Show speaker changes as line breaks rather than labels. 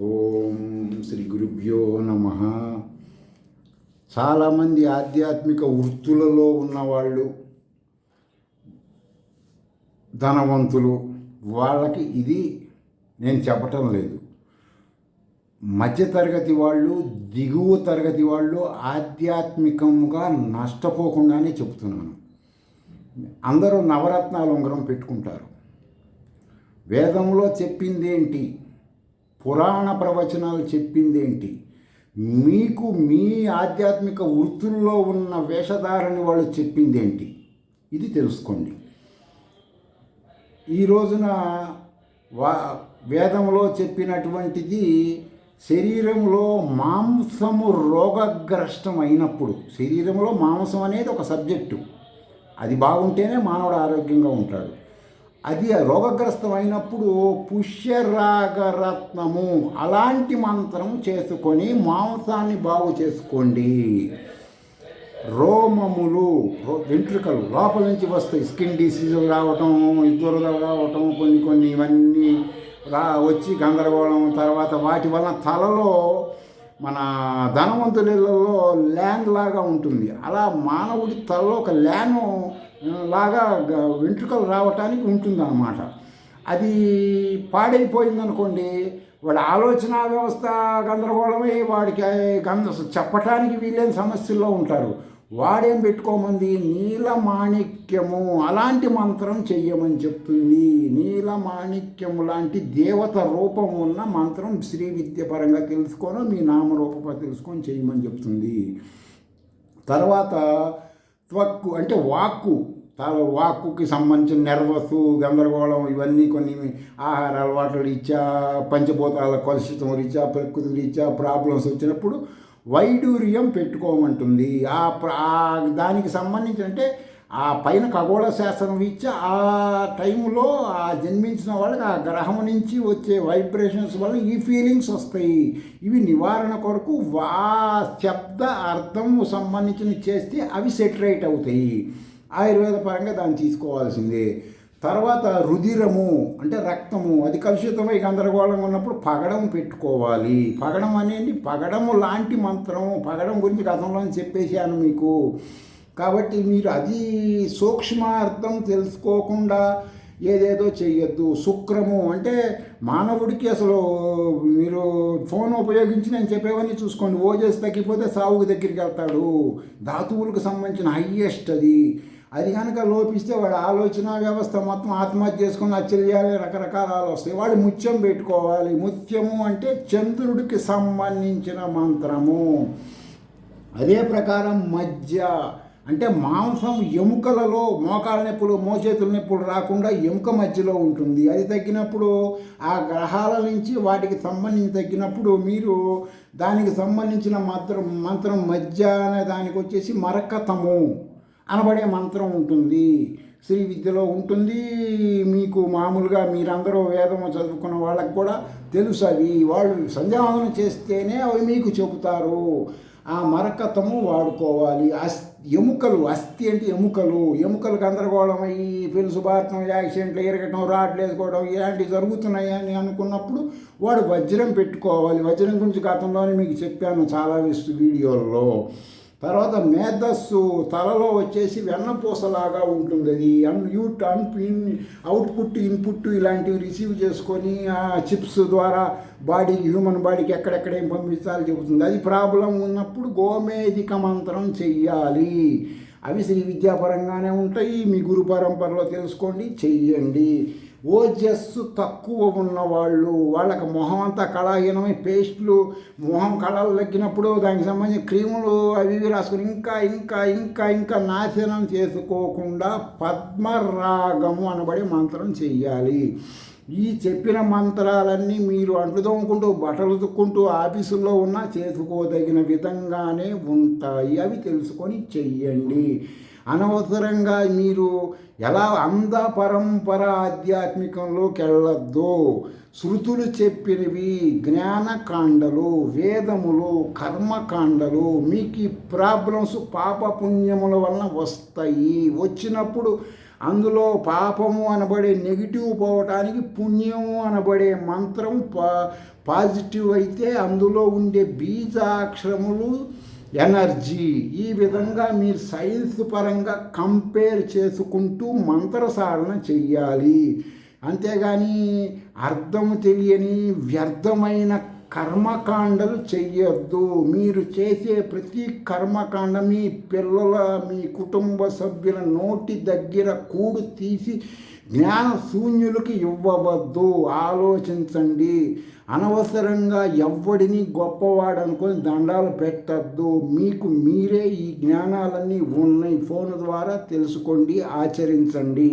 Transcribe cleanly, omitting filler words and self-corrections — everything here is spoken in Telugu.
ఓం శ్రీ గురుభ్యో నమ. చాలామంది ఆధ్యాత్మిక వృత్తులలో ఉన్నవాళ్ళు, ధనవంతులు, వాళ్ళకి ఇది నేను చెప్పటం లేదు. మధ్యతరగతి వాళ్ళు, దిగువ తరగతి వాళ్ళు ఆధ్యాత్మికంగా నష్టపోకుండానే చెప్తున్నాను. అందరూ నవరత్నాల ఉంగరం పెట్టుకుంటారు. వేదంలో చెప్పిందేంటి, పురాణ ప్రవచనాలు చెప్పిందేంటి, మీకు మీ ఆధ్యాత్మిక వృత్తుల్లో ఉన్న వేషధారని వాళ్ళు చెప్పిందేంటి, ఇది తెలుసుకోండి. ఈ రోజున వేదంలో చెప్పినటువంటిది శరీరంలో మాంసము రోగగ్రస్తం అయినప్పుడు, శరీరంలో మాంసం అనేది ఒక సబ్జెక్టు, అది బాగుంటేనే మానవుడు ఆరోగ్యంగా ఉంటాడు. అది రోగగ్రస్తం అయినప్పుడు పుష్యరాగరత్నము అలాంటి మంత్రం చేసుకొని మాంసాన్ని బాగు చేసుకోండి. రోమములు, వెంట్రుకలు లోపల నుంచి వస్తాయి, స్కిన్ డిసీజులు రావటం, దురదలు రావటం, కొన్ని ఇవన్నీ వచ్చి గందరగోళం. తర్వాత వాటి వలన తలలో మన ధనవంతులలో ల్యాండ్ లాగా ఉంటుంది, అలా మానవుడి తలలో ఒక ల్యాను లాగా వెంట్రుకలు రావటానికి ఉంటుందన్నమాట. అది పాడైపోయిందనుకోండి, వాడి ఆలోచన వ్యవస్థ గందరగోళమై వాడికి చెప్పటానికి వీలైన సమస్యల్లో ఉంటారు. వాడేం పెట్టుకోమంది, నీలమాణిక్యము అలాంటి మంత్రం చెయ్యమని చెప్తుంది. నీలమాణిక్యము లాంటి దేవత రూపం ఉన్న మంత్రం శ్రీ విద్య పరంగా తెలుసుకొని మీ నామరూప తెలుసుకొని చేయమని చెప్తుంది. తర్వాత త్వక్కు అంటే వాక్కుకి సంబంధించిన నెర్వస్ గందరగోళం, ఇవన్నీ కొన్ని ఆహార అలవాట్ల రీత్యా, పంచభూతాల కలుషితం రీత్యా, ప్రకృతి రీత్యా ప్రాబ్లమ్స్ వచ్చినప్పుడు వైడూర్యం పెట్టుకోమంటుంది. దానికి సంబంధించి అంటే ఆ పైన ఖగోళ శాస్త్రం రీత్యా ఆ టైంలో ఆ జన్మించిన వాళ్ళకి ఆ గ్రహం నుంచి వచ్చే వైబ్రేషన్స్ వల్ల ఈ ఫీలింగ్స్ వస్తాయి. ఇవి నివారణ కొరకు శబ్ద అర్థం సంబంధించిన చేస్తే అవి సెటరేట్ అవుతాయి. ఆయుర్వేద పరంగా దాన్ని తీసుకోవాల్సిందే. తర్వాత రుధిరము అంటే రక్తము, అది కలుషితమై గందరగోళంగా ఉన్నప్పుడు పగడం పెట్టుకోవాలి. పగడం అనేది పగడము లాంటి మంత్రం, పగడం గురించి గతంలో చెప్పేశాను మీకు. కాబట్టి మీరు అది సూక్ష్మార్థం తెలుసుకోకుండా ఏదేదో చెయ్యొద్దు. శుక్రము అంటే మానవుడికి అసలు మీరు ఫోన్ ఉపయోగించి నేను చెప్పేవన్నీ చూసుకోండి. ఓజస్ తగ్గిపోతే సావుకు దగ్గరికి వెళ్తాడు. ధాతువులకు సంబంధించిన హయ్యెస్ట్ అది కనుక లోపిస్తే వాడి ఆలోచన వ్యవస్థ మొత్తం ఆత్మహత్య చేసుకుని అచ్చర్యాలు రకరకాలు వస్తాయి. వాడు ముత్యం పెట్టుకోవాలి. ముత్యము అంటే చంద్రుడికి సంబంధించిన మంత్రము. అదే ప్రకారం మధ్య అంటే మాంసం ఎముకలలో మోకాల నొప్పులు, మోచేతుల నొప్పులు రాకుండా ఎముక మధ్యలో ఉంటుంది. అది తగ్గినప్పుడు ఆ గ్రహాల నుంచి వాటికి సంబంధించి తగ్గినప్పుడు మీరు దానికి సంబంధించిన మంత్రం మధ్య అనే దానికి వచ్చేసి మరకతము అనబడే మంత్రం ఉంటుంది. శ్రీ విద్యలో ఉంటుంది. మీకు మామూలుగా మీరందరూ వేదము చదువుకున్న వాళ్ళకి కూడా తెలుసు. అవి వాళ్ళు సంధ్యావందనం చేస్తేనే అవి మీకు చెబుతారు. ఆ మరకతము వాడుకోవాలి. ఎముకలు, అస్థి అంటే ఎముకలు గందరగోళమయ్యి పెలుసుబారటం, యాక్సిడెంట్లు ఎరగటం, రాడ్లు వేసుకోవడం ఇలాంటివి జరుగుతున్నాయని అనుకున్నప్పుడు వాడు వజ్రం పెట్టుకోవాలి. వజ్రం గురించి గతంలోనే మీకు చెప్పాను చాలా వీడియోల్లో. తర్వాత మేధస్సు తలలో వచ్చేసి వెన్నపూసలాగా ఉంటుంది. అది అవుట్పుట్ ఇన్పుట్ ఇలాంటివి రిసీవ్ చేసుకొని ఆ చిప్స్ ద్వారా హ్యూమన్ బాడీకి ఎక్కడెక్కడ ఏం పంపించాలి చెబుతుంది. అది ప్రాబ్లం ఉన్నప్పుడు గోమేధిక మంత్రం చెయ్యాలి. అవి శ్రీ విద్యాపరంగానే ఉంటాయి. మీ గురు పరంపరలో తెలుసుకోండి, చెయ్యండి. ఓజస్సు తక్కువ ఉన్నవాళ్ళు, వాళ్ళకి మొహం అంతా కళాహీనమై పేస్టులు, మొహం కళలు తగ్గినప్పుడు దానికి సంబంధించిన క్రీములు అవి రాసుకుని ఇంకా ఇంకా ఇంకా ఇంకా నాశనం చేసుకోకుండా పద్మరాగము అనబడే మంత్రం చెయ్యాలి. ఈ చెప్పిన మంత్రాలన్నీ మీరు అంట్లు తోముకుంటూ, బట్టలు తుక్కుంటూ, ఆఫీసుల్లో ఉన్నా చేసుకోదగిన విధంగానే ఉంటాయి. అవి తెలుసుకొని చెయ్యండి. అనవసరంగా మీరు ఎలా అంధ పరంపర ఆధ్యాత్మికంలోకి వెళ్ళొద్దు. శృతులు చెప్పినవి జ్ఞానకాండలు, వేదములు, కర్మకాండలు. మీకు ఈ ప్రాబ్లమ్స్ పాపపుణ్యముల వలన వస్తాయి. వచ్చినప్పుడు అందులో పాపము అనబడే నెగిటివ్ పోవటానికి పుణ్యము అనబడే మంత్రం పాజిటివ్ అయితే అందులో ఉండే బీజాక్షరములు ఎనర్జీ. ఈ విధంగా మీరు సైన్స్ పరంగా కంపేర్ చేసుకుంటూ మంత్ర సాధన చెయ్యాలి. అంతేగాని అర్థము తెలియని వ్యర్థమైన కర్మకాండలు చెయ్యొద్దు. మీరు చేసే ప్రతి కర్మకాండ మీ పిల్లల, మీ కుటుంబ సభ్యుల నోటి దగ్గర కూడు తీసి జ్ఞాన శూన్యులకి ఇవ్వవద్దు. ఆలోచించండి. అనవసరంగా ఎవ్వడిని గొప్పవాడు అనుకొని దండాలు పెట్టద్దు. మీకు మీరే ఈ జ్ఞానాలన్నీ ఉన్నాయి. ఫోన్ ద్వారా తెలుసుకోండి, ఆచరించండి.